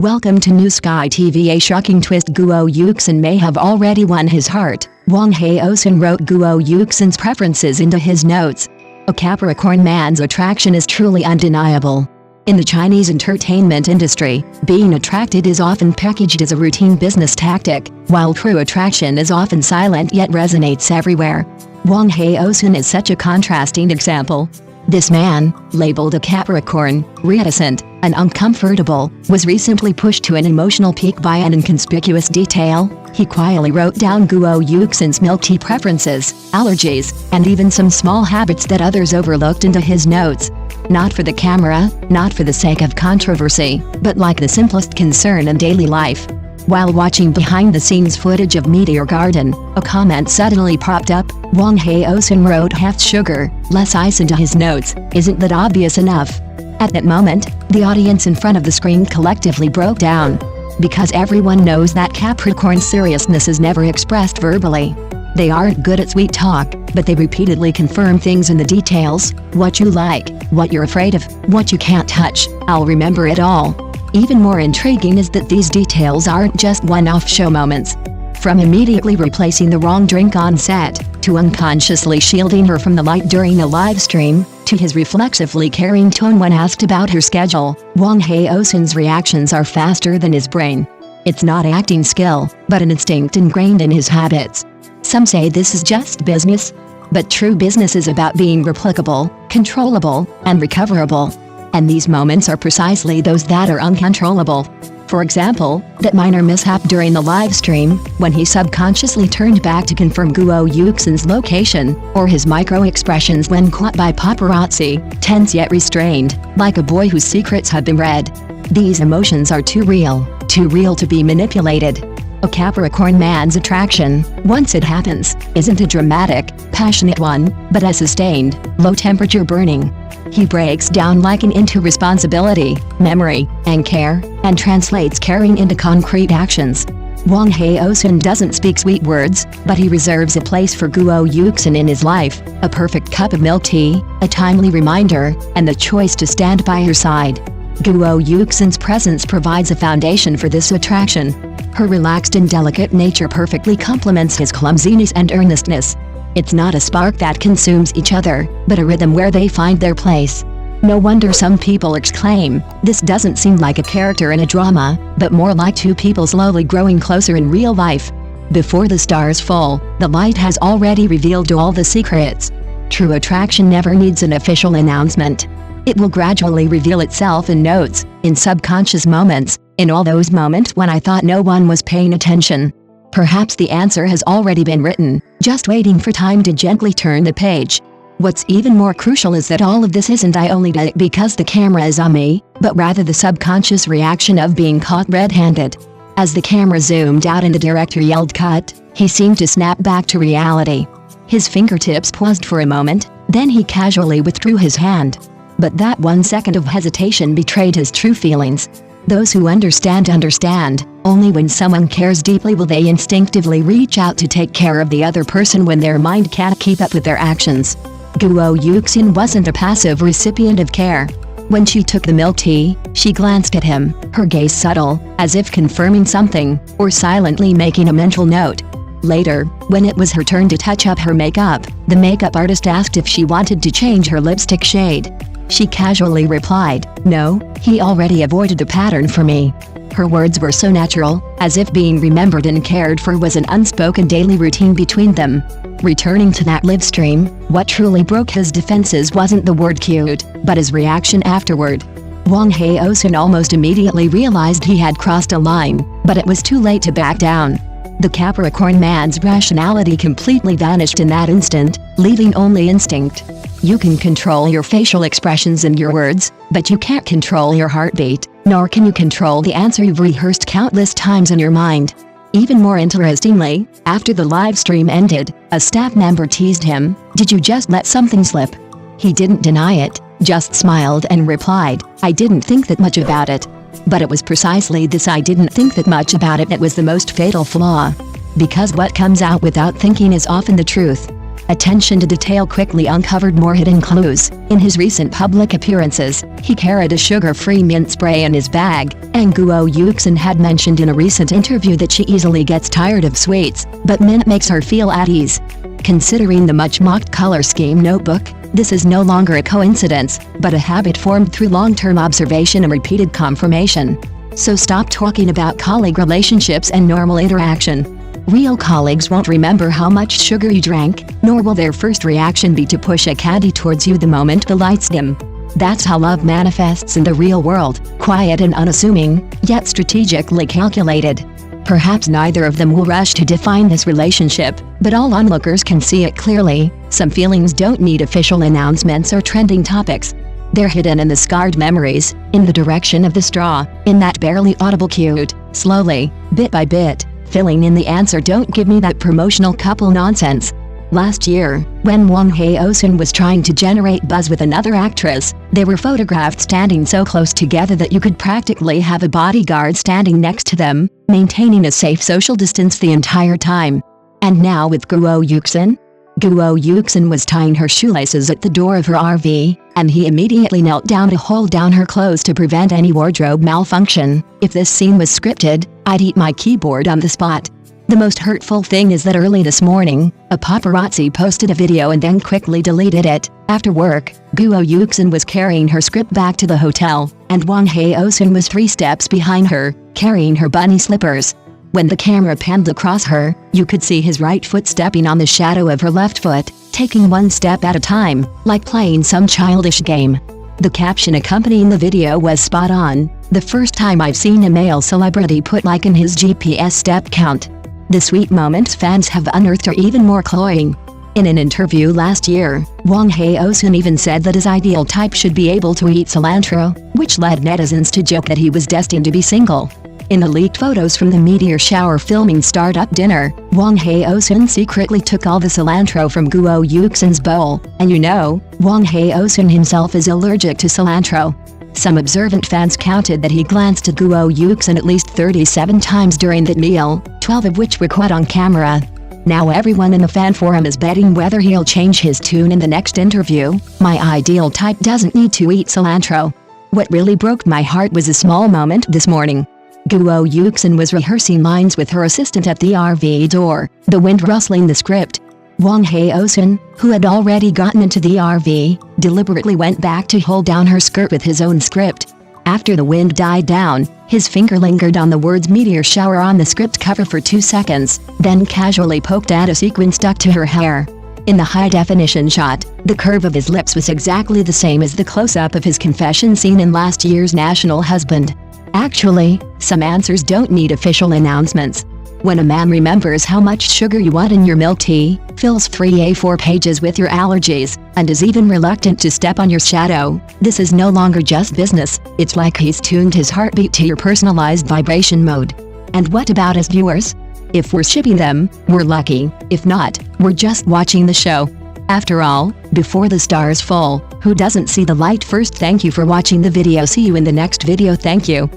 Welcome to New Sky TV. A shocking twist: Guo Yuxin may have already won his heart. Wang Haozhen wrote Guo Yuxin's preferences into his notes. A Capricorn man's attraction is truly undeniable. In the Chinese entertainment industry, being attracted is often packaged as a routine business tactic, while true attraction is often silent yet resonates everywhere. Wang Haozhen is such a contrasting example. This man, labeled a Capricorn, reticent, and uncomfortable, was recently pushed to an emotional peak by an inconspicuous detail. He quietly wrote down Guo Yuxin's milk tea preferences, allergies, and even some small habits that others overlooked into his notes. Not for the camera, not for the sake of controversy, but like the simplest concern in daily life. While watching behind-the-scenes footage of Meteor Garden, a comment suddenly popped up. Wang Haozhen wrote half sugar, less ice into his notes. Isn't that obvious enough? At that moment, the audience in front of the screen collectively broke down. Because everyone knows that Capricorn's seriousness is never expressed verbally. They aren't good at sweet talk, but they repeatedly confirm things in the details: what you like, what you're afraid of, what you can't touch. I'll remember it all. Even more intriguing is that these details aren't just one-off show moments. From immediately replacing the wrong drink on set, to unconsciously shielding her from the light during a live stream, to his reflexively caring tone when asked about her schedule, Wang Haozhen's reactions are faster than his brain. It's not acting skill, but an instinct ingrained in his habits. Some say this is just business. But true business is about being replicable, controllable, and recoverable. And these moments are precisely those that are uncontrollable. For example, that minor mishap during the live stream, when he subconsciously turned back to confirm Guo Yuxin's location, or his micro-expressions when caught by paparazzi, tense yet restrained, like a boy whose secrets have been read. These emotions are too real to be manipulated. A Capricorn man's attraction, once it happens, isn't a dramatic, passionate one, but a sustained, low-temperature burning. He breaks down liking into responsibility, memory, and care, and translates caring into concrete actions. Wang Haozhen doesn't speak sweet words, but he reserves a place for Guo Yuxin in his life: a perfect cup of milk tea, a timely reminder, and the choice to stand by her side. Guo Yuxin's presence provides a foundation for this attraction. Her relaxed and delicate nature perfectly complements his clumsiness and earnestness. It's not a spark that consumes each other, but a rhythm where they find their place. No wonder some people exclaim, "This doesn't seem like a character in a drama, but more like two people slowly growing closer in real life." Before the stars fall, the light has already revealed all the secrets. True attraction never needs an official announcement. It will gradually reveal itself in notes, in subconscious moments, in all those moments when I thought no one was paying attention. Perhaps the answer has already been written, just waiting for time to gently turn the page. What's even more crucial is that all of this isn't I only did it because the camera is on me, but rather the subconscious reaction of being caught red-handed. As the camera zoomed out and the director yelled cut, he seemed to snap back to reality. His fingertips paused for a moment, then he casually withdrew his hand. But that 1 second of hesitation betrayed his true feelings. Those who understand. Only when someone cares deeply will they instinctively reach out to take care of the other person when their mind can't keep up with their actions. Guo Yuxin wasn't a passive recipient of care. When she took the milk tea, she glanced at him, her gaze subtle, as if confirming something, or silently making a mental note. Later, when it was her turn to touch up her makeup, the makeup artist asked if she wanted to change her lipstick shade. She casually replied, "No, he already avoided the pattern for me." Her words were so natural, as if being remembered and cared for was an unspoken daily routine between them. Returning to that live stream, what truly broke his defenses wasn't the word cute, but his reaction afterward. Wang Haozhen almost immediately realized he had crossed a line, but it was too late to back down. The Capricorn man's rationality completely vanished in that instant, leaving only instinct. You can control your facial expressions and your words, but you can't control your heartbeat, nor can you control the answer you've rehearsed countless times in your mind. Even more interestingly, after the live stream ended, a staff member teased him, "Did you just let something slip?" He didn't deny it, just smiled and replied, "I didn't think that much about it." But it was precisely this "I didn't think that much about it" that was the most fatal flaw. Because what comes out without thinking is often the truth. Attention to detail quickly uncovered more hidden clues. In his recent public appearances, he carried a sugar-free mint spray in his bag, and Guo Yuxin had mentioned in a recent interview that she easily gets tired of sweets, but mint makes her feel at ease. Considering the much-mocked color scheme notebook, this is no longer a coincidence, but a habit formed through long-term observation and repeated confirmation. So stop talking about colleague relationships and normal interaction. Real colleagues won't remember how much sugar you drank, nor will their first reaction be to push a caddy towards you the moment the lights dim. That's how love manifests in the real world, quiet and unassuming, yet strategically calculated. Perhaps neither of them will rush to define this relationship, but all onlookers can see it clearly. Some feelings don't need official announcements or trending topics. They're hidden in the scarred memories, in the direction of the straw, in that barely audible cute, slowly, bit by bit, filling in the answer "don't give me that promotional couple nonsense." Last year, when Wang Haozhen was trying to generate buzz with another actress, they were photographed standing so close together that you could practically have a bodyguard standing next to them, maintaining a safe social distance the entire time. And now with Guo Yuxin? Guo Yuxin was tying her shoelaces at the door of her RV, and he immediately knelt down to hold down her clothes to prevent any wardrobe malfunction. If this scene was scripted, I'd eat my keyboard on the spot. The most hurtful thing is that early this morning, a paparazzi posted a video and then quickly deleted it. After work, Guo Yuxin was carrying her script back to the hotel, and Wang Haozhen was 3 steps behind her, carrying her bunny slippers. When the camera panned across her, you could see his right foot stepping on the shadow of her left foot, taking 1 step at a time, like playing some childish game. The caption accompanying the video was spot on: "The first time I've seen a male celebrity put like in his GPS step count." The sweet moments fans have unearthed are even more cloying. In an interview last year, Wang Haozhen even said that his ideal type should be able to eat cilantro, which led netizens to joke that he was destined to be single. In the leaked photos from the meteor shower filming startup dinner, Wang Haozhen secretly took all the cilantro from Guo Yuxin's bowl, and you know, Wang Haozhen himself is allergic to cilantro. Some observant fans counted that he glanced at Guo Yuxin at least 37 times during that meal, 12 of which were caught on camera. Now everyone in the fan forum is betting whether he'll change his tune in the next interview. "My ideal type doesn't need to eat cilantro." What really broke my heart was a small moment this morning. Guo Yuxin was rehearsing lines with her assistant at the RV door, the wind rustling the script. Wang Haozhen, who had already gotten into the RV, deliberately went back to hold down her skirt with his own script. After the wind died down, his finger lingered on the words meteor shower on the script cover for 2 seconds, then casually poked at a sequin stuck to her hair. In the high-definition shot, the curve of his lips was exactly the same as the close-up of his confession scene in last year's National Husband. Actually, some answers don't need official announcements. When a man remembers how much sugar you want in your milk tea, fills 3 A4 pages with your allergies, and is even reluctant to step on your shadow, this is no longer just business, it's like he's tuned his heartbeat to your personalized vibration mode. And what about us viewers? If we're shipping them, we're lucky. If not, we're just watching the show. After all, before the stars fall, who doesn't see the light first? Thank you for watching the video. See you in the next video. Thank you.